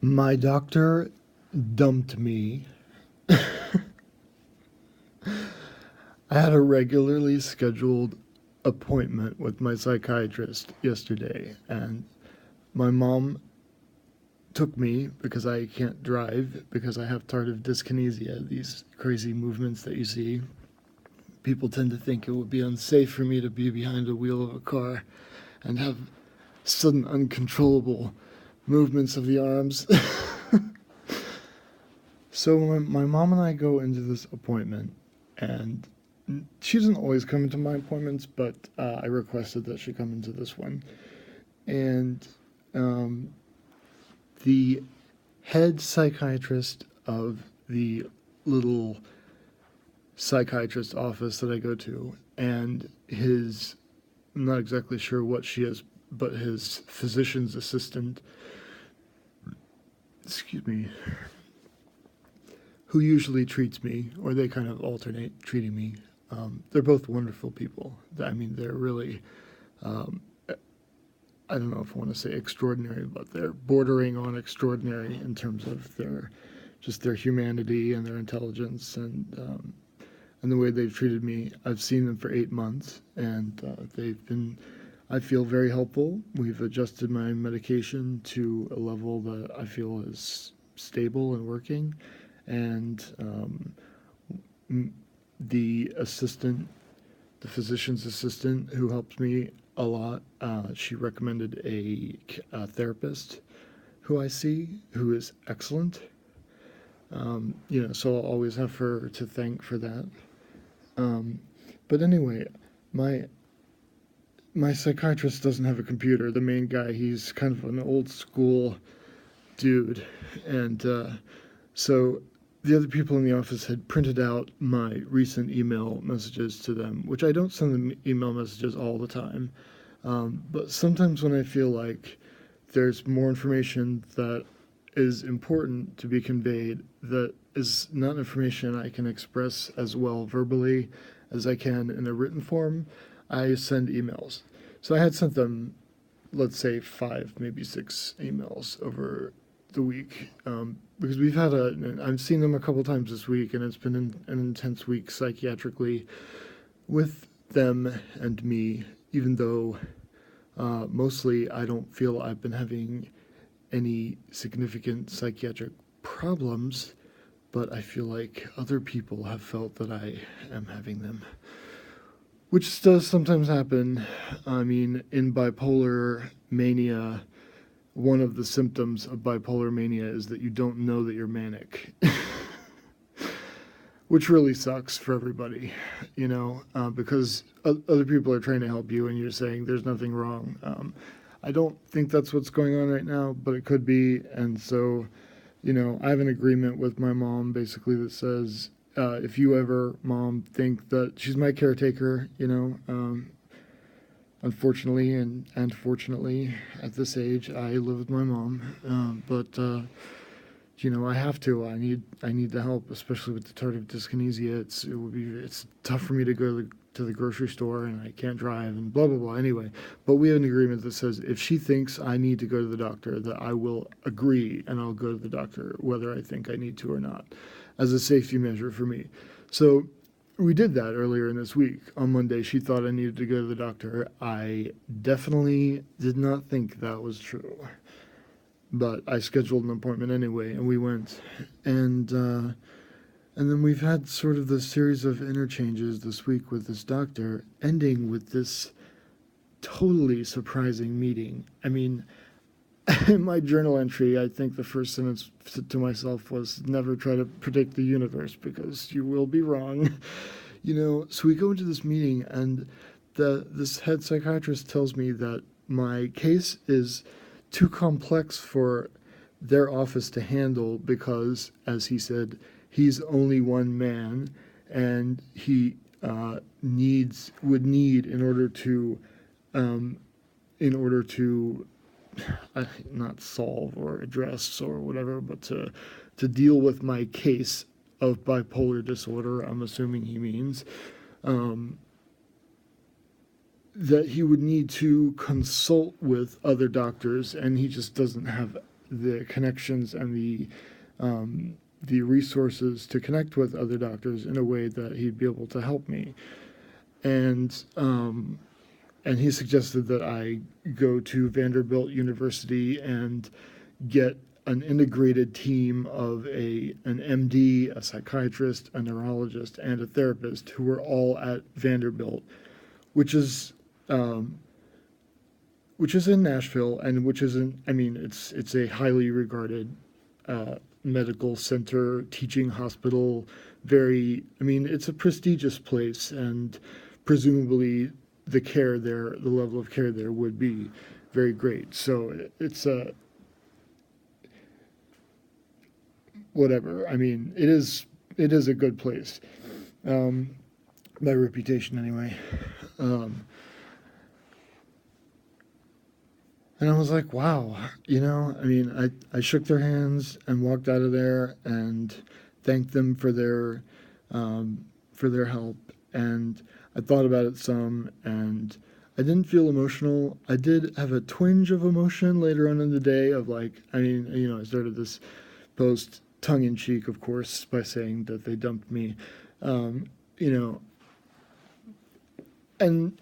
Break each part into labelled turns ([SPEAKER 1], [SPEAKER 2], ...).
[SPEAKER 1] My doctor dumped me. I had a regularly scheduled appointment with my psychiatrist yesterday, and my mom took me because I can't drive because I have tardive dyskinesia, these crazy movements that you see. People tend to think it would be unsafe for me to be behind the wheel of a car and have sudden uncontrollable movements of the arms. So my mom and I go into this appointment, and she doesn't always come into my appointments, but I requested that she come into this one. And um, the head psychiatrist of the little psychiatrist office that I go to, and his, I'm not exactly sure what she is, but his physician's assistant, excuse me, who usually treats me, or they kind of alternate treating me. They're both wonderful people. I mean, they're really, um, I don't know if I want to say extraordinary, but they're bordering on extraordinary in terms of their humanity and their intelligence and the way they've treated me. I've seen them for 8 months, and they've been, I feel, very helpful. We've adjusted my medication to a level that I feel is stable and working, and the assistant, the physician's assistant who helps me a lot, she recommended a therapist who I see who is excellent. So I'll always have her to thank for that. Um, but anyway, my my psychiatrist doesn't have a computer. The main guy, he's kind of an old school dude, and so the other people in the office had printed out my recent email messages to them, which I don't send them email messages all the time. But sometimes when I feel like there's more information that is important to be conveyed that is not information I can express as well verbally as I can in a written form, I send emails. So I had sent them, let's say, 5, maybe 6 emails over the week, because I've seen them a couple times this week, and it's been an intense week psychiatrically with them and me, even though mostly I don't feel I've been having any significant psychiatric problems, but I feel like other people have felt that I am having them, which does sometimes happen. I mean, in bipolar mania, one of the symptoms of bipolar mania is that you don't know that you're manic, which really sucks for everybody, because other people are trying to help you and you're saying there's nothing wrong. I don't think that's what's going on right now, but it could be. And so, I have an agreement with my mom basically that says, if you ever, mom, think that she's my caretaker, unfortunately and fortunately, at this age, I live with my mom. But I have to. I need the help, especially with the tardive dyskinesia. It's tough for me to go to the grocery store, and I can't drive, and blah blah blah. Anyway, but we have an agreement that says if she thinks I need to go to the doctor, that I will agree and I'll go to the doctor whether I think I need to or not, as a safety measure for me. So we did that earlier in this week. On Monday, she thought I needed to go to the doctor. I definitely did not think that was true. But I scheduled an appointment anyway, and we went. And then we've had sort of this series of interchanges this week with this doctor, ending with this totally surprising meeting. I mean, in my journal entry, I think the first sentence to myself was never try to predict the universe because you will be wrong. So we go into this meeting, and this head psychiatrist tells me that my case is too complex for their office to handle because, as he said, he's only one man, and he would need um, in order to not solve or address or whatever, but to deal with my case of bipolar disorder. I'm assuming he means. That he would need to consult with other doctors, and he just doesn't have the connections and the resources to connect with other doctors in a way that he'd be able to help me. And he suggested that I go to Vanderbilt University and get an integrated team of an MD, a psychiatrist, a neurologist, and a therapist who were all at Vanderbilt, which is in Nashville, and which isn't. I mean, it's a highly regarded medical center, teaching hospital. It's a prestigious place, and presumably the care there, the level of care there would be very great. So it's whatever. I mean, it is a good place, by reputation anyway. And I was like, wow, I shook their hands and walked out of there and thanked them for their help. And I thought about it some, and I didn't feel emotional. I did have a twinge of emotion later on in the day of I started this post tongue-in-cheek, of course, by saying that they dumped me, and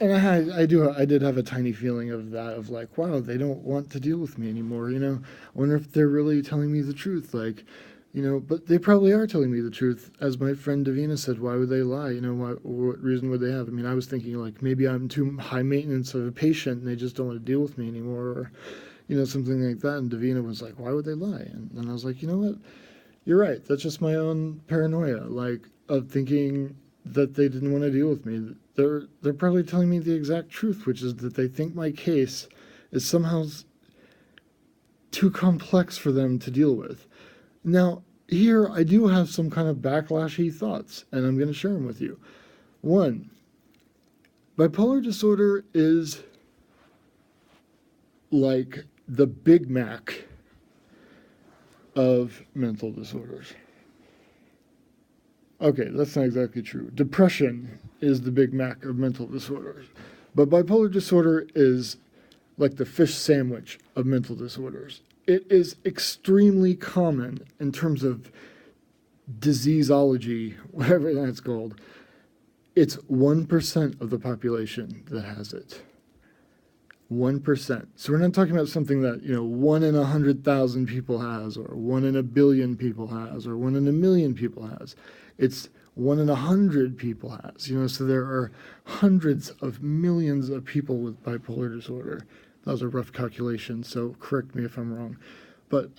[SPEAKER 1] I did have a tiny feeling of that, of wow, they don't want to deal with me anymore. I wonder if they're really telling me the truth, but they probably are telling me the truth. As my friend Davina said, why would they lie? What reason would they have? I was thinking maybe I'm too high maintenance of a patient and they just don't want to deal with me anymore, or something like that. And Davina was like, why would they lie? And I was like, you know what? You're right. That's just my own paranoia, of thinking that they didn't want to deal with me. They're probably telling me the exact truth, which is that they think my case is somehow too complex for them to deal with. Now, here I do have some kind of backlashy thoughts, and I'm going to share them with you. One, bipolar disorder is like the Big Mac of mental disorders. Okay, that's not exactly true. Depression is the Big Mac of mental disorders. But bipolar disorder is like the fish sandwich of mental disorders. It is extremely common in terms of diseaseology, whatever that's called. It's 1% of the population that has it. 1%. So we're not talking about something that, 1 in 100,000 people has, or 1 in a billion people has, or 1 in a million people has. It's 1 in 100 people has, so there are hundreds of millions of people with bipolar disorder. That was a rough calculation, so correct me if I'm wrong. But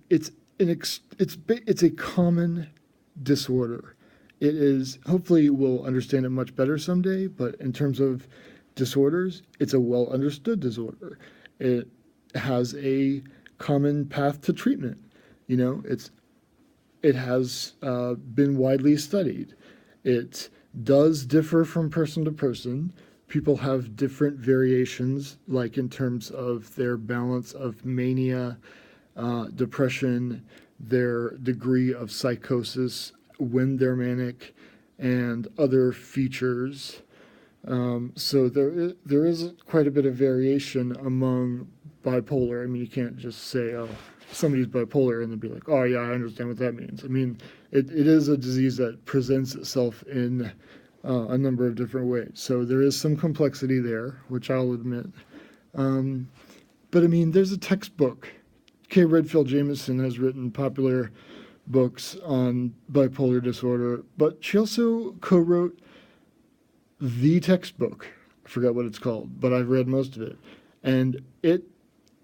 [SPEAKER 1] it's a common disorder. It is, hopefully we'll understand it much better someday, but in terms of disorders, it's a well understood disorder. It has a common path to treatment. It has been widely studied. It does differ from person to person. People have different variations, like in terms of their balance of mania, depression, their degree of psychosis when they're manic, and other features. So there is quite a bit of variation among bipolar. You can't just say, oh, somebody's bipolar and then be like, oh yeah, I understand what that means. It is a disease that presents itself in a number of different ways. So there is some complexity there, which I'll admit. But there's a textbook. K. Redfield Jamison has written popular books on bipolar disorder, but she also co-wrote the textbook. I forgot what it's called, but I've read most of it. And it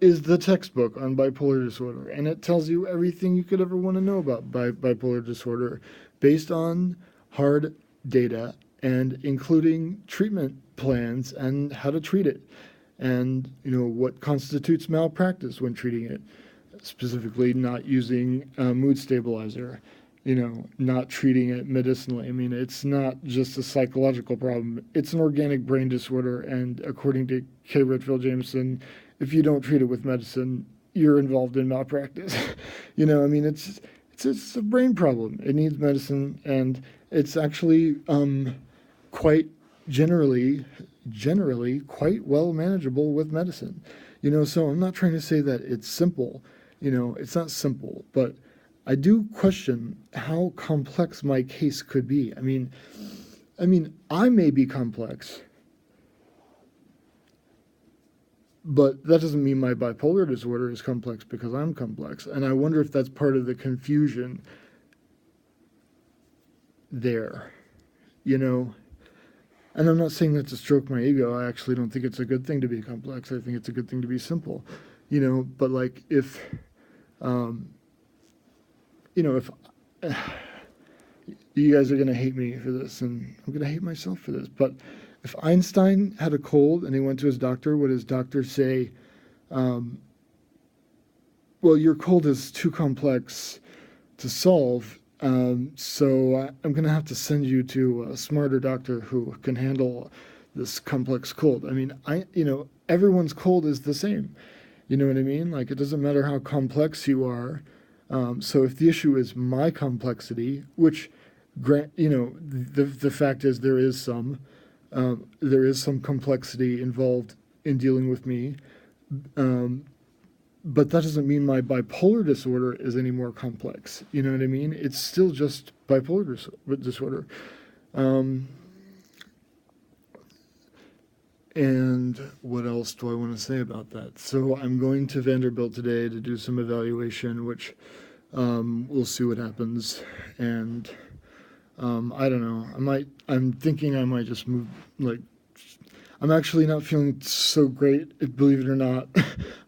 [SPEAKER 1] is the textbook on bipolar disorder, and it tells you everything you could ever want to know about bipolar disorder based on hard data and including treatment plans and how to treat it, and what constitutes malpractice when treating it, specifically not using a mood stabilizer, not treating it medicinally. It's not just a psychological problem. It's an organic brain disorder, and according to K. Redfield Jamison, if you don't treat it with medicine, you're involved in malpractice. It's a brain problem. It needs medicine, and it's actually quite generally quite well manageable with medicine. So I'm not trying to say that it's simple. It's not simple, but I do question how complex my case could be. I mean, I may be complex, but that doesn't mean my bipolar disorder is complex because I'm complex. And I wonder if that's part of the confusion there, you know? And I'm not saying that to stroke my ego. I actually don't think it's a good thing to be complex. I think it's a good thing to be simple, But like if, um, if you guys are going to hate me for this, and I'm going to hate myself for this, but if Einstein had a cold and he went to his doctor, would his doctor say, um, well, your cold is too complex to solve, so I'm going to have to send you to a smarter doctor who can handle this complex cold? I mean, everyone's cold is the same. You know what I mean? Like, it doesn't matter how complex you are. So if the issue is my complexity, which, the fact is there is some complexity involved in dealing with me. Um, but that doesn't mean my bipolar disorder is any more complex. You know what I mean? It's still just bipolar disorder. Um, and what else do I want to say about that? So I'm going to Vanderbilt today to do some evaluation, which we'll see what happens. And I don't know. I'm thinking I might just move, like, I'm actually not feeling so great, believe it or not,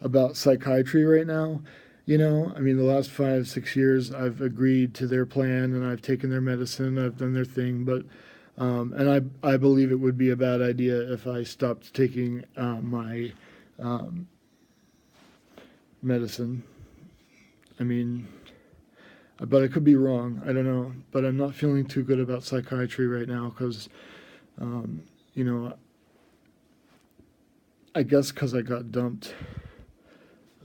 [SPEAKER 1] about psychiatry right now. I mean, the last 5, 6 years, I've agreed to their plan and I've taken their medicine, I've done their thing, but, and I believe it would be a bad idea if I stopped taking my medicine. I mean, but I could be wrong. I don't know. But I'm not feeling too good about psychiatry right now because, you know, I guess because I got dumped.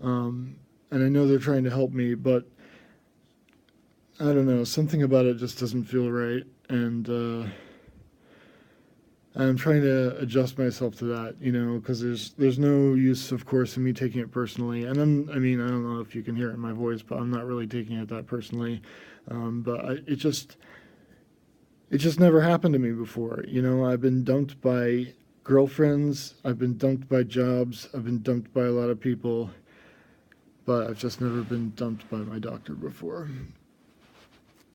[SPEAKER 1] And I know they're trying to help me, but I don't know. Something about it just doesn't feel right. And I'm trying to adjust myself to that, because there's no use, of course, in me taking it personally. And I mean, I don't know if you can hear it in my voice, but I'm not really taking it that personally. It just never happened to me before. I've been dumped by girlfriends, I've been dumped by jobs, I've been dumped by a lot of people, but I've just never been dumped by my doctor before.